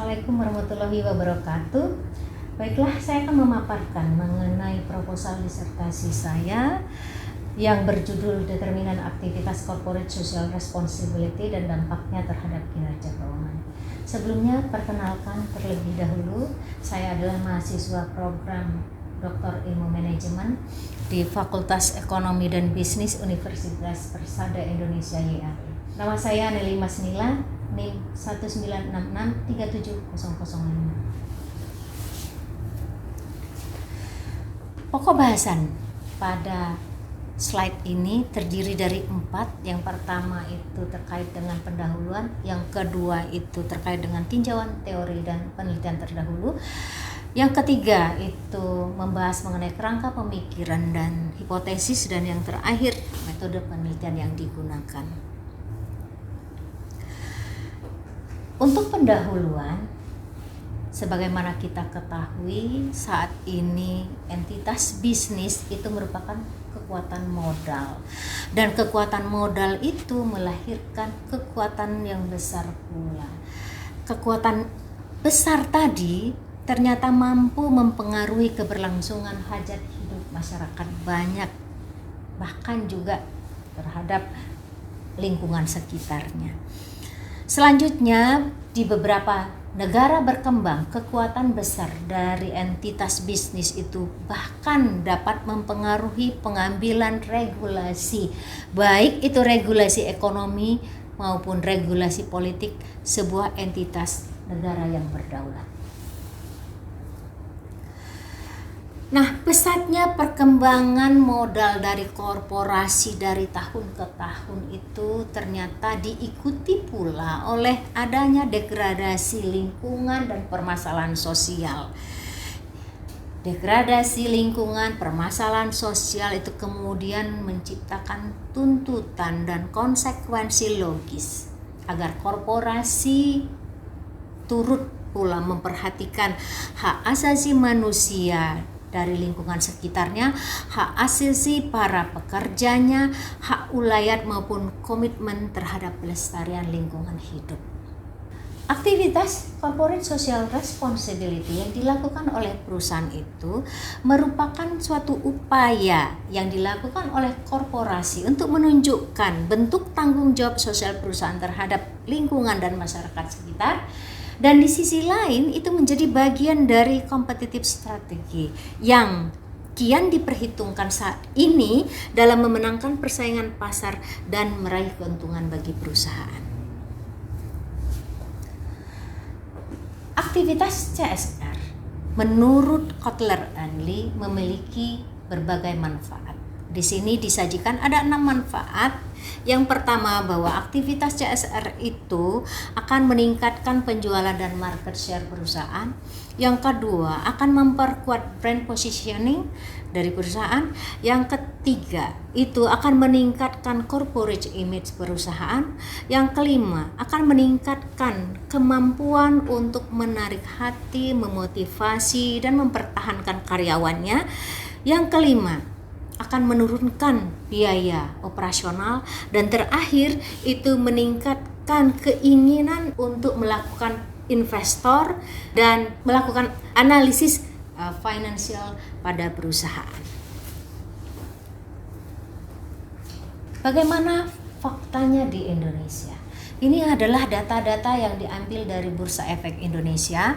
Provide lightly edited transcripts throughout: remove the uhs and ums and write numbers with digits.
Assalamualaikum warahmatullahi wabarakatuh. Baiklah, saya akan memaparkan mengenai proposal disertasi saya yang berjudul Determinan Aktivitas Corporate Social Responsibility dan Dampaknya Terhadap Kinerja Keuangan. Sebelumnya, perkenalkan terlebih dahulu, saya adalah mahasiswa program Dr. Ilmu Manajemen di Fakultas Ekonomi dan Bisnis Universitas Persada Indonesia YAI. Nama saya Nelly Masnila, NIM 1966-37005. Pokok bahasan pada slide ini terdiri dari 4. Yang pertama itu terkait dengan pendahuluan, yang kedua itu terkait dengan tinjauan teori dan penelitian terdahulu, yang ketiga itu membahas mengenai kerangka pemikiran dan hipotesis, dan yang terakhir metode penelitian yang digunakan. Untuk pendahuluan, sebagaimana kita ketahui saat ini entitas bisnis itu merupakan kekuatan modal, dan kekuatan modal itu melahirkan kekuatan yang besar pula. Kekuatan besar tadi ternyata mampu mempengaruhi keberlangsungan hajat hidup masyarakat banyak, bahkan juga terhadap lingkungan sekitarnya. Selanjutnya, di beberapa negara berkembang, kekuatan besar dari entitas bisnis itu bahkan dapat mempengaruhi pengambilan regulasi, baik itu regulasi ekonomi maupun regulasi politik sebuah entitas negara yang berdaulat. Nah, pesatnya perkembangan modal dari korporasi dari tahun ke tahun itu ternyata diikuti pula oleh adanya degradasi lingkungan dan permasalahan sosial. Degradasi lingkungan, permasalahan sosial itu kemudian menciptakan tuntutan dan konsekuensi logis agar korporasi turut pula memperhatikan hak asasi manusia dari lingkungan sekitarnya, hak asasi para pekerjanya, hak ulayat maupun komitmen terhadap pelestarian lingkungan hidup. Aktivitas corporate social responsibility yang dilakukan oleh perusahaan itu merupakan suatu upaya yang dilakukan oleh korporasi untuk menunjukkan bentuk tanggung jawab sosial perusahaan terhadap lingkungan dan masyarakat sekitar. Dan di sisi lain itu menjadi bagian dari kompetitif strategi yang kian diperhitungkan saat ini dalam memenangkan persaingan pasar dan meraih keuntungan bagi perusahaan. Aktivitas CSR menurut Kotler and Lee memiliki berbagai manfaat. Di sini disajikan ada 6 manfaat. Yang pertama, bahwa aktivitas CSR itu akan meningkatkan penjualan dan market share perusahaan. Yang kedua, akan memperkuat brand positioning dari perusahaan. Yang ketiga, itu akan meningkatkan corporate image perusahaan. Yang kelima, akan meningkatkan kemampuan untuk menarik hati, memotivasi, dan mempertahankan karyawannya. Yang kelima, akan menurunkan biaya operasional, dan terakhir itu meningkatkan keinginan untuk melakukan investor dan melakukan analisis finansial pada perusahaan. Bagaimana faktanya di Indonesia? Ini adalah data-data yang diambil dari Bursa Efek Indonesia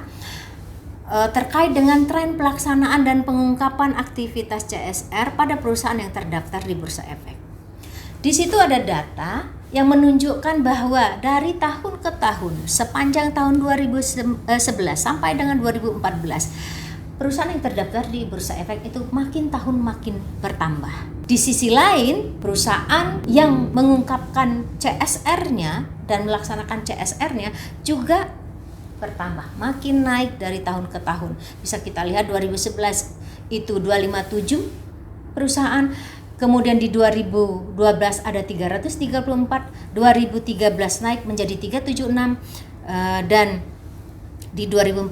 terkait dengan tren pelaksanaan dan pengungkapan aktivitas CSR pada perusahaan yang terdaftar di Bursa Efek. Di situ ada data yang menunjukkan bahwa dari tahun ke tahun sepanjang tahun 2011 sampai dengan 2014, perusahaan yang terdaftar di Bursa Efek itu makin tahun makin bertambah. Di sisi lain, perusahaan yang mengungkapkan CSR-nya dan melaksanakan CSR-nya juga bertambah, makin naik dari tahun ke tahun. Bisa kita lihat 2011 itu 257 perusahaan, kemudian di 2012 ada 334, 2013 naik menjadi 376, dan di 2014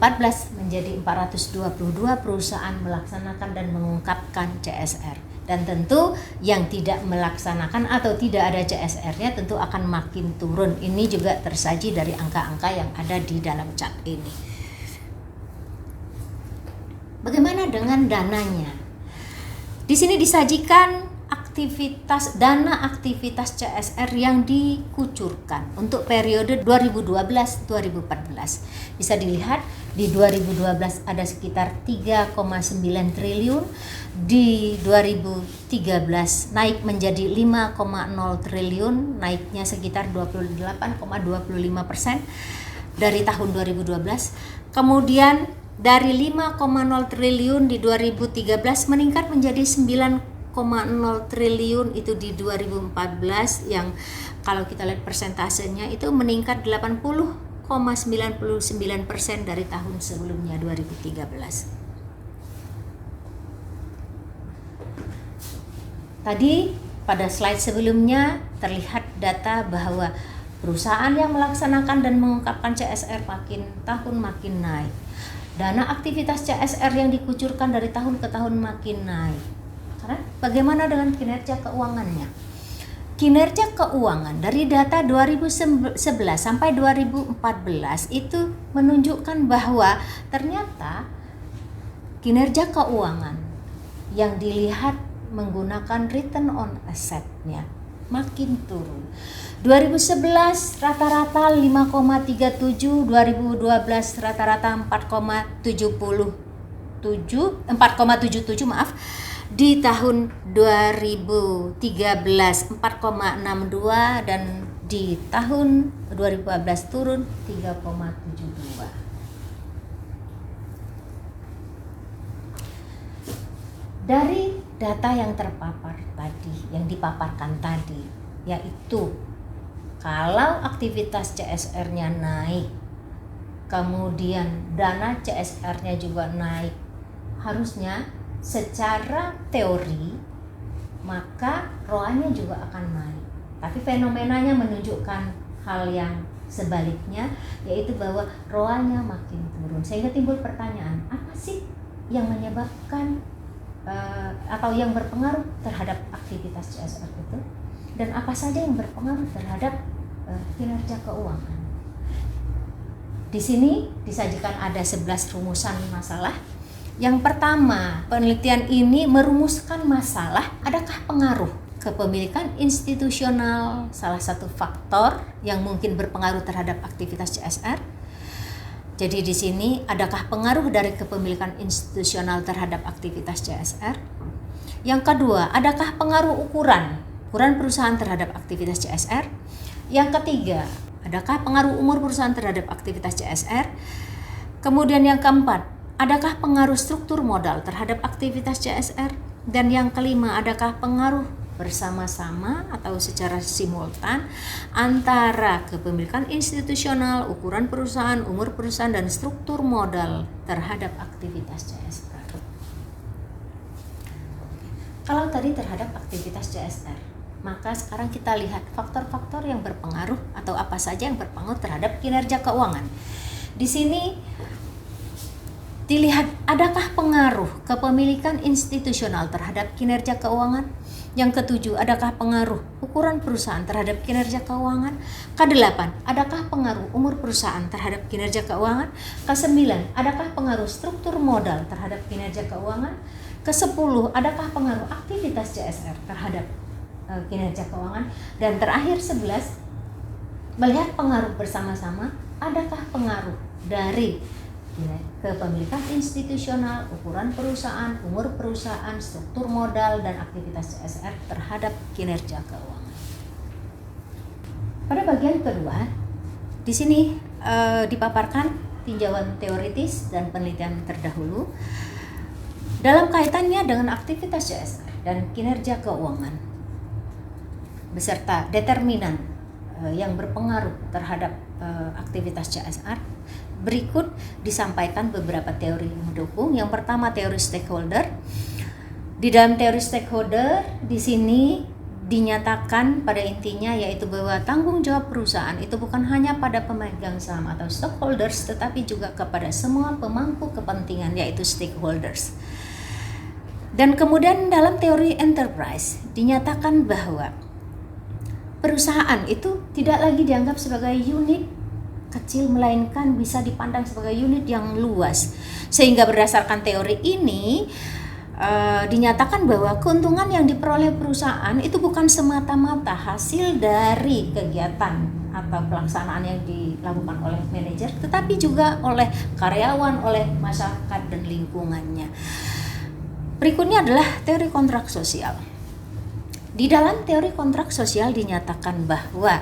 menjadi 422 perusahaan melaksanakan dan mengungkapkan CSR. Dan tentu yang tidak melaksanakan atau tidak ada CSR-nya tentu akan makin turun. Ini juga tersaji dari angka-angka yang ada di dalam chart ini. kaitannya dengan dananya. Di sini disajikan dana aktivitas CSR yang dikucurkan untuk periode 2012-2014. Bisa dilihat di 2012 ada sekitar 3,9 triliun, di 2013 naik menjadi 5,0 triliun, naiknya sekitar 28,25% dari tahun 2012. Kemudian dari 5,0 triliun di 2013 meningkat menjadi 9,0 triliun itu di 2014, yang kalau kita lihat persentasenya itu meningkat 80,99% dari tahun sebelumnya 2013. Tadi pada slide sebelumnya terlihat data bahwa perusahaan yang melaksanakan dan mengungkapkan CSR makin naik. Dana aktivitas CSR yang dikucurkan dari tahun ke tahun makin naik. Karena bagaimana dengan kinerja keuangannya? Kinerja keuangan dari data 2011 sampai 2014 itu menunjukkan bahwa ternyata kinerja keuangan yang dilihat menggunakan return on asset-nya makin turun. 2011 rata-rata 5,37, 2012 rata-rata 4,77 maaf. Di tahun 2013 4,62 dan di tahun 2014 turun 3,72. Dari data yang terpapar tadi, yang dipaparkan tadi, yaitu kalau aktivitas CSR-nya naik, kemudian dana CSR-nya juga naik, harusnya secara teori maka ROA-nya juga akan naik. Tapi fenomenanya menunjukkan hal yang sebaliknya, yaitu bahwa ROA-nya makin turun. Sehingga timbul pertanyaan, apa sih yang menyebabkan atau yang berpengaruh terhadap aktivitas CSR itu, dan apa saja yang berpengaruh terhadap kinerja keuangan. Di sini disajikan ada 11 rumusan masalah. Yang pertama, penelitian ini merumuskan masalah, adakah pengaruh kepemilikan institusional salah satu faktor yang mungkin berpengaruh terhadap aktivitas CSR? Jadi di sini adakah pengaruh dari kepemilikan institusional terhadap aktivitas CSR? Yang kedua, adakah pengaruh ukuran perusahaan terhadap aktivitas CSR? Yang ketiga, adakah pengaruh umur perusahaan terhadap aktivitas CSR? Kemudian yang keempat, adakah pengaruh struktur modal terhadap aktivitas CSR? Dan yang kelima, adakah pengaruh bersama-sama atau secara simultan antara kepemilikan institusional, ukuran perusahaan, umur perusahaan, dan struktur modal terhadap aktivitas CSR? Kalau tadi terhadap aktivitas CSR, maka sekarang kita lihat faktor-faktor yang berpengaruh atau apa saja yang berpengaruh terhadap kinerja keuangan. Di sini dilihat adakah pengaruh kepemilikan institusional terhadap kinerja keuangan. Yang ketujuh, adakah pengaruh ukuran perusahaan terhadap kinerja keuangan? Kedelapan, adakah pengaruh umur perusahaan terhadap kinerja keuangan? Kesembilan, adakah pengaruh struktur modal terhadap kinerja keuangan? Kesepuluh, adakah pengaruh aktivitas CSR terhadap kinerja keuangan? Dan terakhir 11, melihat pengaruh bersama-sama, adakah pengaruh dari kepemilikan institusional, ukuran perusahaan, umur perusahaan, struktur modal, dan aktivitas CSR terhadap kinerja keuangan. Pada bagian kedua, di sini dipaparkan tinjauan teoritis dan penelitian terdahulu dalam kaitannya dengan aktivitas CSR dan kinerja keuangan, beserta determinan yang berpengaruh terhadap aktivitas CSR. Berikut disampaikan beberapa teori mendukung. Yang pertama, teori stakeholder. Di dalam teori stakeholder di sini dinyatakan pada intinya yaitu bahwa tanggung jawab perusahaan itu bukan hanya pada pemegang saham atau stockholders, tetapi juga kepada semua pemangku kepentingan yaitu stakeholders. Dan kemudian dalam teori enterprise dinyatakan bahwa perusahaan itu tidak lagi dianggap sebagai unit kecil, melainkan bisa dipandang sebagai unit yang luas. Sehingga berdasarkan teori ini dinyatakan bahwa keuntungan yang diperoleh perusahaan itu bukan semata-mata hasil dari kegiatan atau pelaksanaan yang dilakukan oleh manajer, tetapi juga oleh karyawan, oleh masyarakat dan lingkungannya. Berikutnya adalah teori kontrak sosial. Di dalam teori kontrak sosial dinyatakan bahwa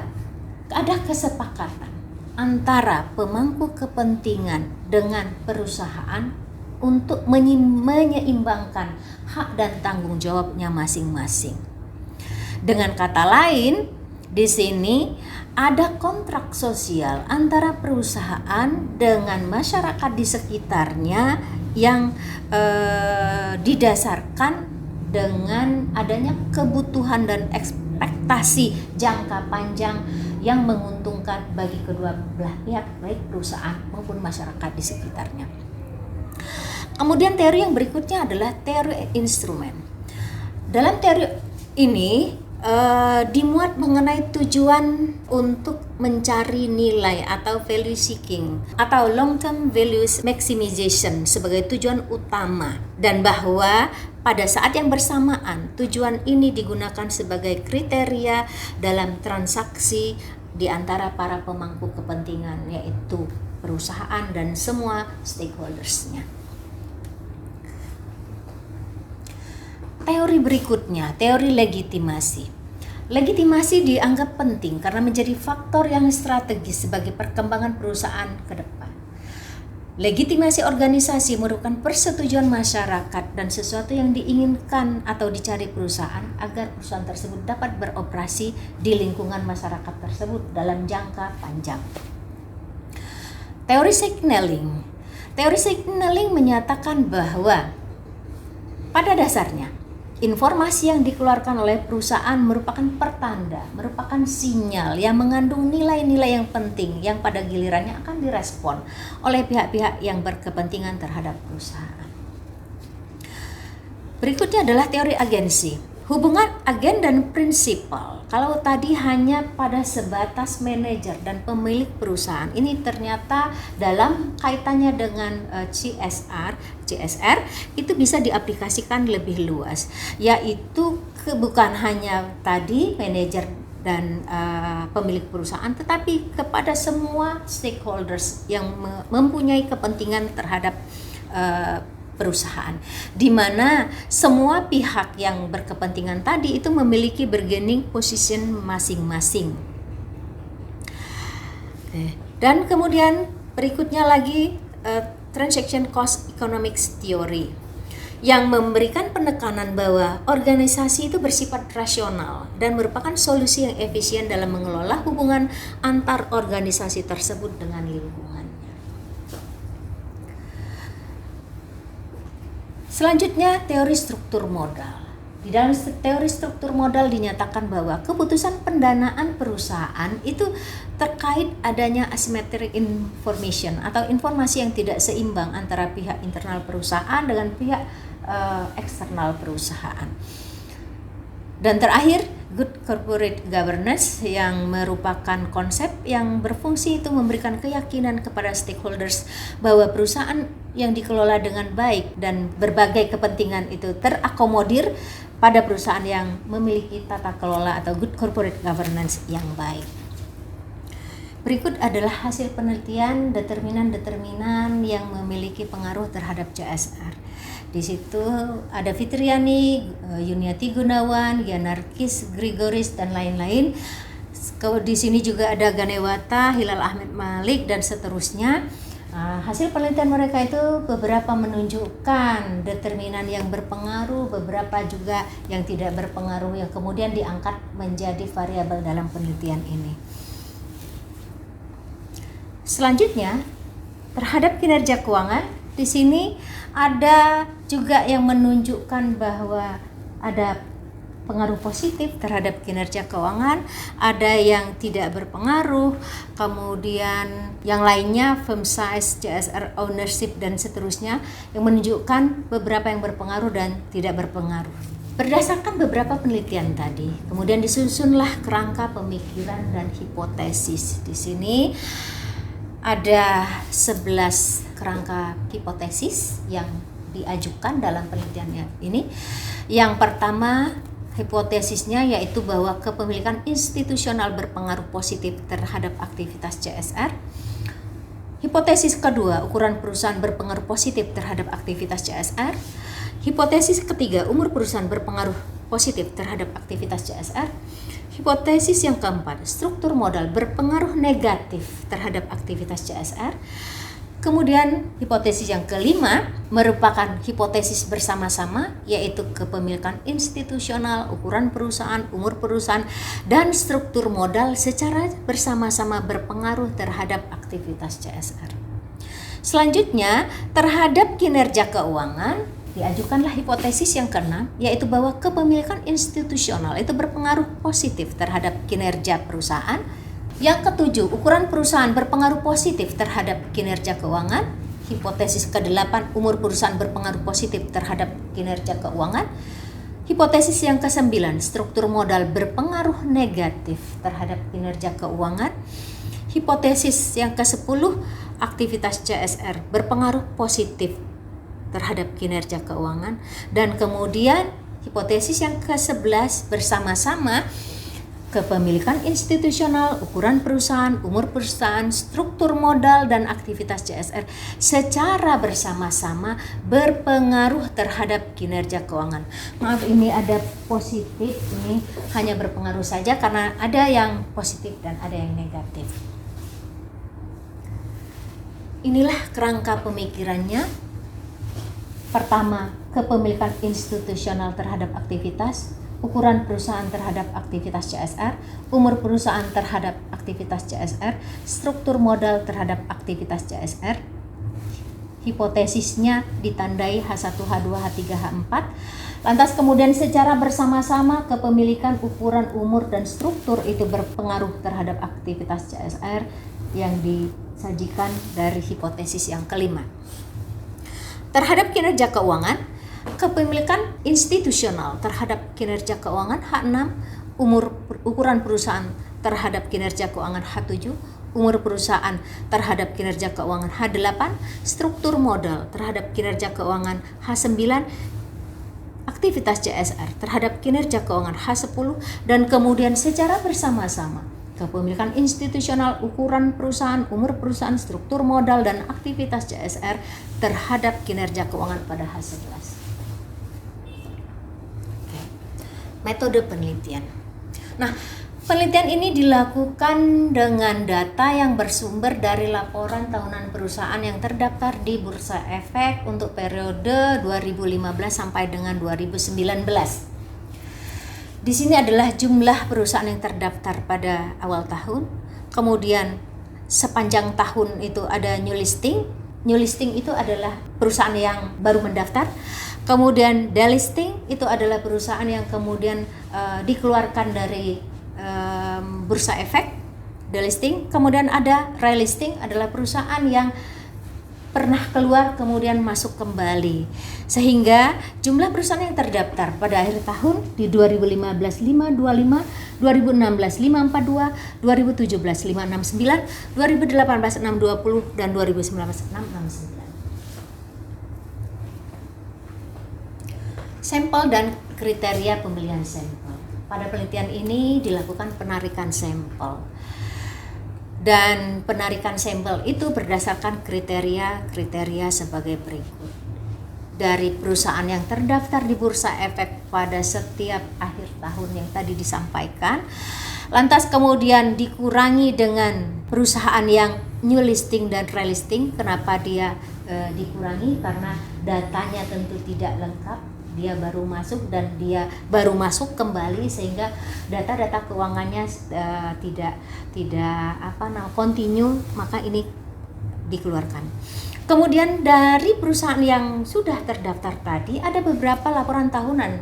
ada kesepakatan antara pemangku kepentingan dengan perusahaan untuk menyeimbangkan hak dan tanggung jawabnya masing-masing. Dengan kata lain, di sini ada kontrak sosial antara perusahaan dengan masyarakat di sekitarnya yang didasarkan dengan adanya kebutuhan dan ekspektasi jangka panjang yang menguntungkan bagi kedua belah pihak, baik perusahaan maupun masyarakat di sekitarnya. Kemudian teori yang berikutnya adalah teori instrumen. Dalam teori ini dimuat mengenai tujuan untuk mencari nilai atau value seeking atau long term values maximization sebagai tujuan utama, dan bahwa pada saat yang bersamaan tujuan ini digunakan sebagai kriteria dalam transaksi di antara para pemangku kepentingan, yaitu perusahaan dan semua stakeholders-nya. Teori berikutnya, teori legitimasi. Legitimasi dianggap penting karena menjadi faktor yang strategis sebagai perkembangan perusahaan ke depan. Legitimasi organisasi merupakan persetujuan masyarakat dan sesuatu yang diinginkan atau dicari perusahaan agar perusahaan tersebut dapat beroperasi di lingkungan masyarakat tersebut dalam jangka panjang. Teori signaling. Teori signaling menyatakan bahwa pada dasarnya informasi yang dikeluarkan oleh perusahaan merupakan pertanda, merupakan sinyal yang mengandung nilai-nilai yang penting yang pada gilirannya akan direspon oleh pihak-pihak yang berkepentingan terhadap perusahaan. Berikutnya adalah teori agensi. Hubungan agen dan prinsipal. Kalau tadi hanya pada sebatas manajer dan pemilik perusahaan, ini ternyata dalam kaitannya dengan CSR itu bisa diaplikasikan lebih luas, yaitu bukan hanya tadi manajer dan pemilik perusahaan, tetapi kepada semua stakeholders yang mempunyai kepentingan terhadap perusahaan, di mana semua pihak yang berkepentingan tadi itu memiliki bargaining position masing-masing. Dan kemudian berikutnya lagi transaction cost economics theory yang memberikan penekanan bahwa organisasi itu bersifat rasional dan merupakan solusi yang efisien dalam mengelola hubungan antar organisasi tersebut dengan lingkungan. Selanjutnya, teori struktur modal. Di dalam teori struktur modal dinyatakan bahwa keputusan pendanaan perusahaan itu terkait adanya asymmetric information atau informasi yang tidak seimbang antara pihak internal perusahaan dengan pihak eksternal perusahaan. Dan terakhir, good corporate governance yang merupakan konsep yang berfungsi itu memberikan keyakinan kepada stakeholders bahwa perusahaan yang dikelola dengan baik dan berbagai kepentingan itu terakomodir pada perusahaan yang memiliki tata kelola atau good corporate governance yang baik. Berikut adalah hasil penelitian determinan-determinan yang memiliki pengaruh terhadap CSR. Di situ ada Fitriani, Yuniati Gunawan, Gianarkis, Grigoris, dan lain-lain. Di sini juga ada Ganewata, Hilal Ahmed Malik, dan seterusnya. Hasil penelitian mereka itu beberapa menunjukkan determinan yang berpengaruh, beberapa juga yang tidak berpengaruh, yang kemudian diangkat menjadi variabel dalam penelitian ini. Selanjutnya, terhadap kinerja keuangan, di sini ada juga yang menunjukkan bahwa ada pengaruh positif terhadap kinerja keuangan, ada yang tidak berpengaruh, kemudian yang lainnya firm size, CSR ownership, dan seterusnya yang menunjukkan beberapa yang berpengaruh dan tidak berpengaruh. Berdasarkan beberapa penelitian tadi, kemudian disusunlah kerangka pemikiran dan hipotesis. Di sini Ada 11 kerangka hipotesis yang diajukan dalam penelitiannya ini. Yang pertama, hipotesisnya yaitu bahwa kepemilikan institusional berpengaruh positif terhadap aktivitas CSR. Hipotesis kedua, ukuran perusahaan berpengaruh positif terhadap aktivitas CSR. Hipotesis ketiga, umur perusahaan berpengaruh positif terhadap aktivitas CSR. Hipotesis yang keempat, struktur modal berpengaruh negatif terhadap aktivitas CSR. Kemudian hipotesis yang kelima merupakan hipotesis bersama-sama, yaitu kepemilikan institusional, ukuran perusahaan, umur perusahaan, dan struktur modal secara bersama-sama berpengaruh terhadap aktivitas CSR. Selanjutnya, terhadap kinerja keuangan, diajukanlah hipotesis yang keenam, yaitu bahwa kepemilikan institusional itu berpengaruh positif terhadap kinerja perusahaan. Yang ketujuh, ukuran perusahaan berpengaruh positif terhadap kinerja keuangan. Hipotesis ke-8, umur perusahaan berpengaruh positif terhadap kinerja keuangan. Hipotesis yang ke-9, struktur modal berpengaruh negatif terhadap kinerja keuangan. Hipotesis yang ke-10, aktivitas CSR berpengaruh positif terhadap kinerja keuangan. Dan kemudian hipotesis yang ke-11 bersama-sama, kepemilikan institusional, ukuran perusahaan, umur perusahaan, struktur modal, dan aktivitas CSR secara bersama-sama berpengaruh terhadap kinerja keuangan. Maaf, ini ada positif, ini hanya berpengaruh saja karena ada yang positif dan ada yang negatif. Inilah kerangka pemikirannya. Pertama, kepemilikan institusional terhadap aktivitas, ukuran perusahaan terhadap aktivitas CSR, umur perusahaan terhadap aktivitas CSR, struktur modal terhadap aktivitas CSR. Hipotesisnya ditandai H1, H2, H3, H4. Lantas kemudian secara bersama-sama kepemilikan, ukuran, umur, dan struktur itu berpengaruh terhadap aktivitas CSR yang disajikan dari hipotesis yang kelima. Terhadap kinerja keuangan, kepemilikan institusional terhadap kinerja keuangan H6, ukuran perusahaan terhadap kinerja keuangan H7, umur perusahaan terhadap kinerja keuangan H8, struktur modal terhadap kinerja keuangan H9, aktivitas CSR terhadap kinerja keuangan H10, dan kemudian secara bersama-sama kepemilikan institusional, ukuran perusahaan, umur perusahaan, struktur modal, dan aktivitas CSR terhadap kinerja keuangan pada H11. Metode penelitian. Nah, penelitian ini dilakukan dengan data yang bersumber dari laporan tahunan perusahaan yang terdaftar di Bursa Efek untuk periode 2015 sampai dengan 2019. Di sini adalah jumlah perusahaan yang terdaftar pada awal tahun. Kemudian sepanjang tahun itu ada new listing. New listing itu adalah perusahaan yang baru mendaftar. Kemudian delisting itu adalah perusahaan yang kemudian dikeluarkan dari Bursa Efek, delisting. Kemudian ada relisting, adalah perusahaan yang pernah keluar kemudian masuk kembali. Sehingga jumlah perusahaan yang terdaftar pada akhir tahun di 2015 525, 2016 542, 2017 569, 2018 620, dan 2019 669. Sampel dan kriteria pemilihan sampel. Pada penelitian ini dilakukan penarikan sampel. Dan penarikan sampel itu berdasarkan kriteria sebagai berikut. Dari perusahaan yang terdaftar di Bursa Efek pada setiap akhir tahun yang tadi disampaikan, lantas kemudian dikurangi dengan perusahaan yang new listing dan relisting. Kenapa dia dikurangi? Karena datanya tentu tidak lengkap. Dia baru masuk dan dia baru masuk kembali, sehingga data-data keuangannya tidak continue, maka ini dikeluarkan. Kemudian dari perusahaan yang sudah terdaftar tadi ada beberapa laporan tahunan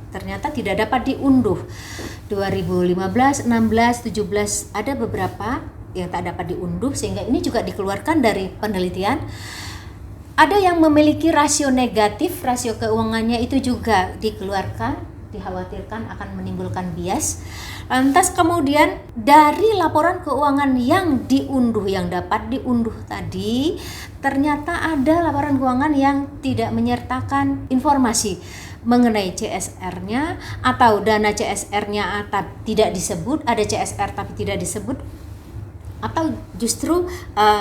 ternyata tidak dapat diunduh. 2015, 16, 17 ada beberapa yang tak dapat diunduh, sehingga ini juga dikeluarkan dari penelitian. Ada yang memiliki rasio negatif, rasio keuangannya itu juga dikeluarkan, dikhawatirkan akan menimbulkan bias. Lantas kemudian dari laporan keuangan yang diunduh, yang dapat diunduh tadi, ternyata ada laporan keuangan yang tidak menyertakan informasi mengenai CSR-nya, atau dana CSR-nya tidak disebut, ada CSR tapi tidak disebut, atau justru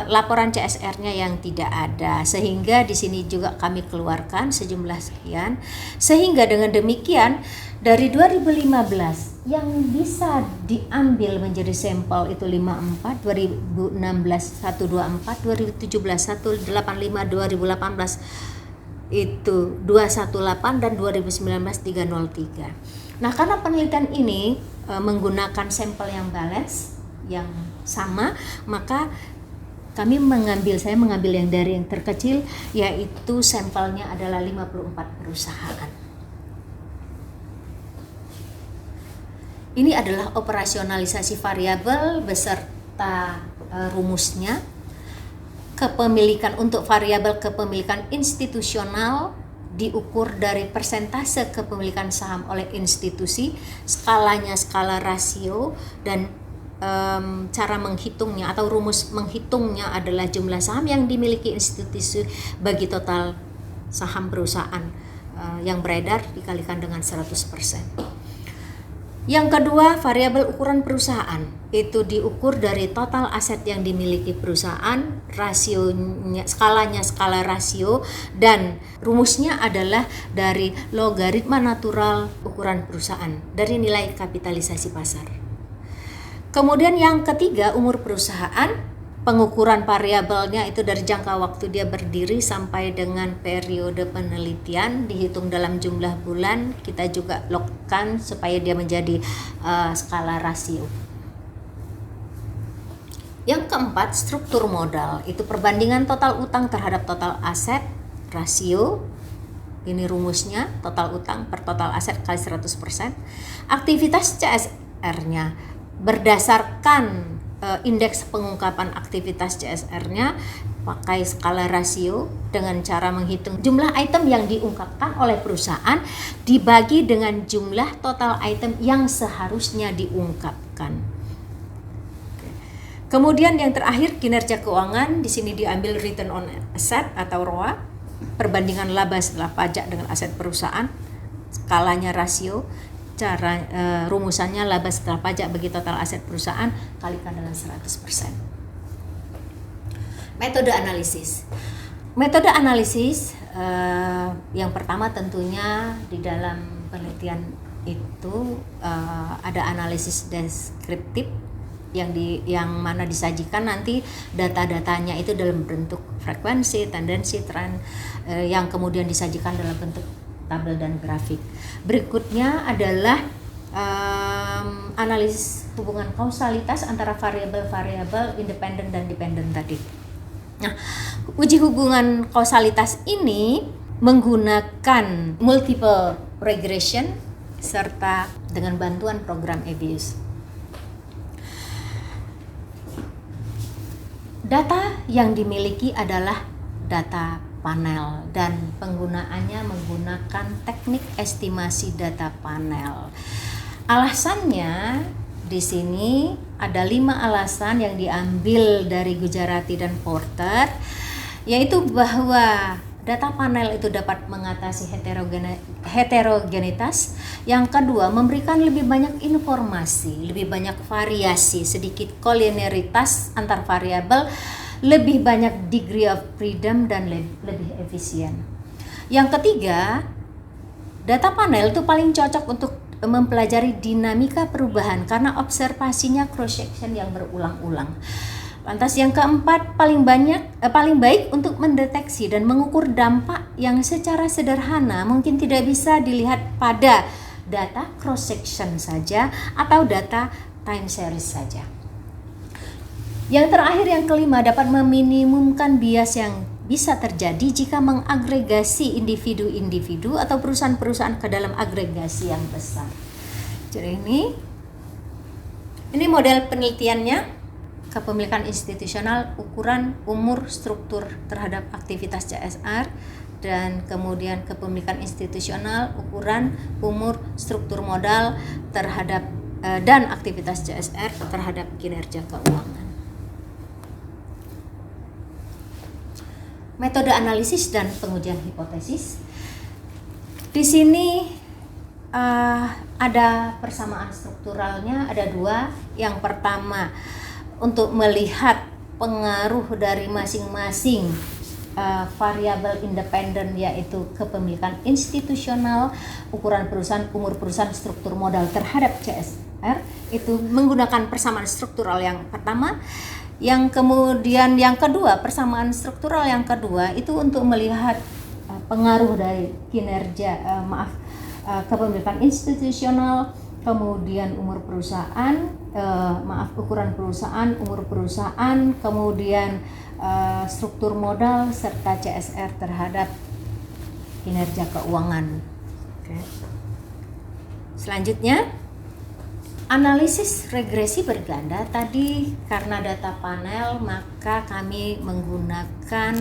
laporan CSR-nya yang tidak ada. Sehingga di sini juga kami keluarkan sejumlah sekian. Sehingga dengan demikian dari 2015 yang bisa diambil menjadi sampel itu 54, 2016 124, 2017 185, 2018 itu 218 dan 2019 303. Nah, karena penelitian ini menggunakan sampel yang balance, yang sama, maka saya mengambil yang dari yang terkecil, yaitu sampelnya adalah 54 perusahaan. Ini adalah operasionalisasi variabel beserta rumusnya. Kepemilikan untuk variabel kepemilikan institusional diukur dari persentase kepemilikan saham oleh institusi, skalanya skala rasio, dan cara menghitungnya atau rumus menghitungnya adalah jumlah saham yang dimiliki institusi bagi total saham perusahaan yang beredar dikalikan dengan 100%. Yang kedua, variabel ukuran perusahaan itu diukur dari total aset yang dimiliki perusahaan, rasionya, skalanya skala rasio, dan rumusnya adalah dari logaritma natural ukuran perusahaan dari nilai kapitalisasi pasar. Kemudian yang ketiga, umur perusahaan. Pengukuran variabelnya itu dari jangka waktu dia berdiri sampai dengan periode penelitian, dihitung dalam jumlah bulan, kita juga logkan supaya dia menjadi skala rasio. Yang keempat, struktur modal, itu perbandingan total utang terhadap total aset, rasio. Ini rumusnya, total utang per total aset kali 100%. Aktivitas CSR-nya berdasarkan indeks pengungkapan aktivitas CSR-nya pakai skala rasio dengan cara menghitung jumlah item yang diungkapkan oleh perusahaan dibagi dengan jumlah total item yang seharusnya diungkapkan. Kemudian yang terakhir, kinerja keuangan. Di sini diambil return on asset atau ROA, perbandingan laba setelah pajak dengan aset perusahaan, skalanya rasio. Cara rumusannya laba setelah pajak bagi total aset perusahaan kalikan dengan 100%. Metode analisis yang pertama tentunya di dalam penelitian itu ada analisis deskriptif yang mana disajikan nanti data-datanya itu dalam bentuk frekuensi, tendensi, tren, yang kemudian disajikan dalam bentuk tabel dan grafik. Berikutnya adalah analisis hubungan kausalitas antara variabel-variabel independen dan dependen tadi. Nah, uji hubungan kausalitas ini menggunakan multiple regression serta dengan bantuan program Ebbius. Data yang dimiliki adalah data panel dan penggunaannya menggunakan teknik estimasi data panel. Alasannya di sini ada 5 alasan yang diambil dari Gujarati dan Porter, yaitu bahwa data panel itu dapat mengatasi heterogenitas. Yang kedua, memberikan lebih banyak informasi, lebih banyak variasi, sedikit kolineritas antar variabel, lebih banyak degree of freedom, dan lebih efisien. Yang ketiga, data panel itu paling cocok untuk mempelajari dinamika perubahan karena observasinya cross section yang berulang-ulang. Lantas yang keempat, paling baik untuk mendeteksi dan mengukur dampak yang secara sederhana mungkin tidak bisa dilihat pada data cross section saja atau data time series saja. Yang terakhir, yang kelima, dapat meminimumkan bias yang bisa terjadi jika mengagregasi individu-individu atau perusahaan-perusahaan ke dalam agregasi yang besar. Jadi ini model penelitiannya, kepemilikan institusional, ukuran, umur, struktur terhadap aktivitas CSR, dan kemudian kepemilikan institusional, ukuran, umur, struktur modal terhadap dan aktivitas CSR terhadap kinerja keuangan. Metode analisis dan pengujian hipotesis. Di sini ada persamaan strukturalnya, ada dua. Yang pertama, untuk melihat pengaruh dari masing-masing variabel independen, yaitu kepemilikan institusional, ukuran perusahaan, umur perusahaan, struktur modal terhadap CSR, itu menggunakan persamaan struktural yang pertama. Yang kemudian yang kedua, persamaan struktural yang kedua itu untuk melihat pengaruh dari kinerja kepemilikan institusional, kemudian umur perusahaan, ukuran perusahaan, umur perusahaan, kemudian struktur modal serta CSR terhadap kinerja keuangan. Oke. Selanjutnya, analisis regresi berganda. Tadi karena data panel, maka kami menggunakan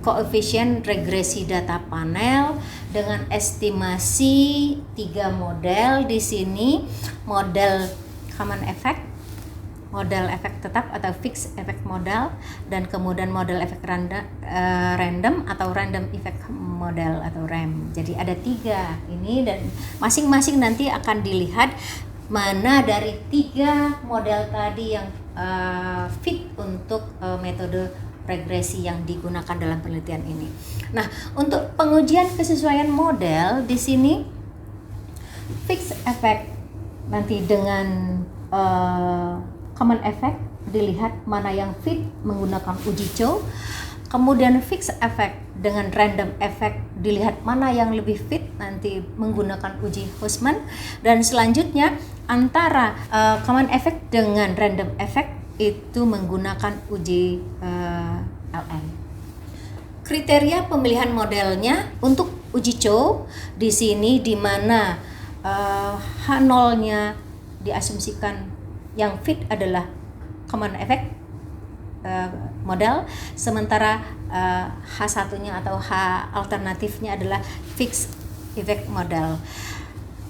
koefisien regresi data panel dengan estimasi 3 model. Di sini model common effect, model efek tetap atau fixed effect model, dan kemudian model efek random atau random effect model atau RAM. Jadi ada 3 ini, dan masing-masing nanti akan dilihat mana dari 3 model tadi yang fit untuk metode regresi yang digunakan dalam penelitian ini. Nah, untuk pengujian kesesuaian model di sini fixed effect nanti dengan common effect dilihat mana yang fit menggunakan uji Chow. Kemudian fixed effect dengan random effect dilihat mana yang lebih fit nanti menggunakan uji Hussman. Dan selanjutnya antara common effect dengan random effect itu menggunakan uji LM. Kriteria pemilihan modelnya untuk uji Chow di sini di mana H0-nya diasumsikan yang fit adalah common effect model, sementara H1-nya atau H alternatifnya adalah fixed effect model.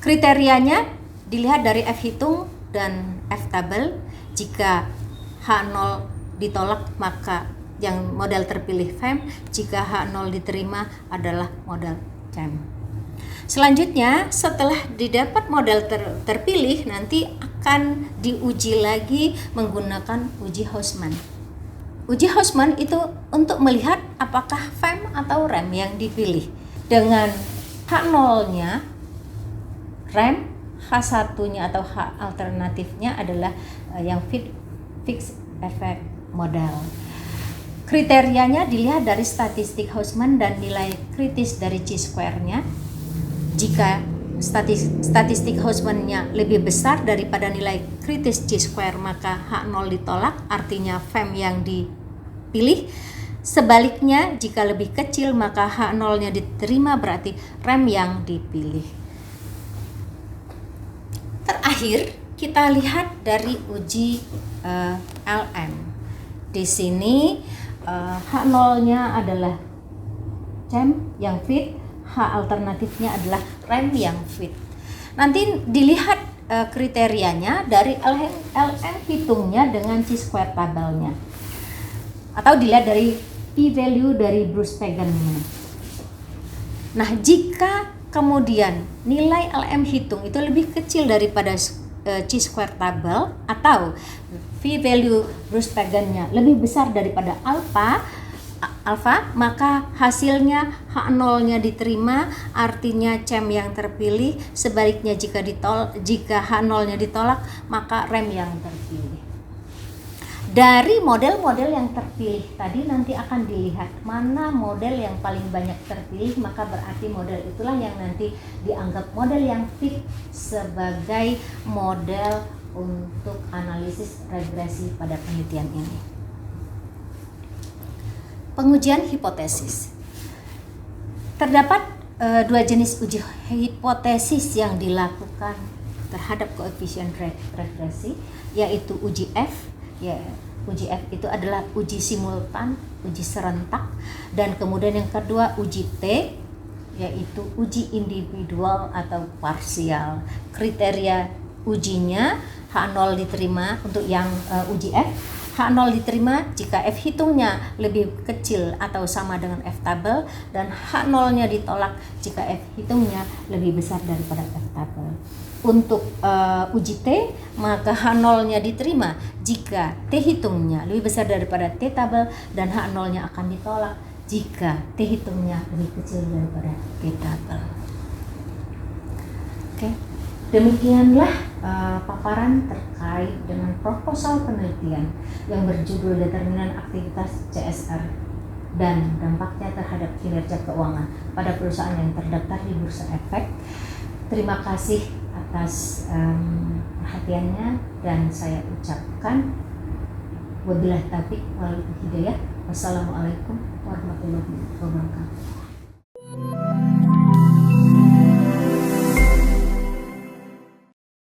Kriterianya dilihat dari F hitung dan F tabel. Jika H0 ditolak maka yang model terpilih FEM, jika H0 diterima adalah model CEM. Selanjutnya, setelah didapat model terpilih, nanti akan diuji lagi menggunakan uji Hussman. Uji Hussman itu untuk melihat apakah FEM atau REM yang dipilih. Dengan H0-nya REM, H1-nya atau H alternatifnya adalah yang fixed effect model. Kriterianya dilihat dari statistik Hussman dan nilai kritis dari chi-square-nya. Jika statistik Hussman-nya lebih besar daripada nilai kritis chi-square, maka H0 ditolak, artinya FEM yang dipilih. Sebaliknya, jika lebih kecil maka H0-nya diterima, berarti REM yang dipilih. Terakhir, kita lihat dari uji LM. Di sini H0-nya adalah CEM yang fit, H alternatifnya adalah REM yang fit. Nanti dilihat kriterianya dari LM hitungnya dengan chi-square tabelnya, atau dilihat dari p-value dari Bruce-Pagan-nya. Nah, jika kemudian nilai LM hitung itu lebih kecil daripada chi-square tabel atau p-value Bruce-Pagan-nya lebih besar daripada alpha, maka hasilnya H0-nya diterima, artinya CEM yang terpilih. Sebaliknya jika H0-nya ditolak, maka REM yang terpilih. Dari model-model yang terpilih tadi nanti akan dilihat mana model yang paling banyak terpilih, maka berarti model itulah yang nanti dianggap model yang fit sebagai model untuk analisis regresi pada penelitian ini. Pengujian hipotesis. Terdapat 2 jenis uji hipotesis yang dilakukan terhadap koefisien regresi, yaitu uji F Ya, uji F itu adalah uji simultan, uji serentak, dan kemudian yang kedua uji T, yaitu uji individual atau parsial. Kriteria ujinya H0 diterima untuk yang uji F. H0 diterima jika F hitungnya lebih kecil atau sama dengan F tabel, dan H0-nya ditolak jika F hitungnya lebih besar daripada F tabel. Untuk uji T, maka H0-nya diterima jika T hitungnya lebih besar daripada T tabel, dan H0-nya akan ditolak jika T hitungnya lebih kecil daripada T tabel. Oke. Demikianlah paparan terkait dengan proposal penelitian yang berjudul Determinan Aktivitas CSR dan dampaknya terhadap kinerja keuangan pada perusahaan yang terdaftar di Bursa Efek. Terima kasih atas perhatiannya, dan saya ucapkan wabillahi taufiq wal hidayah. Wassalamualaikum warahmatullahi wabarakatuh.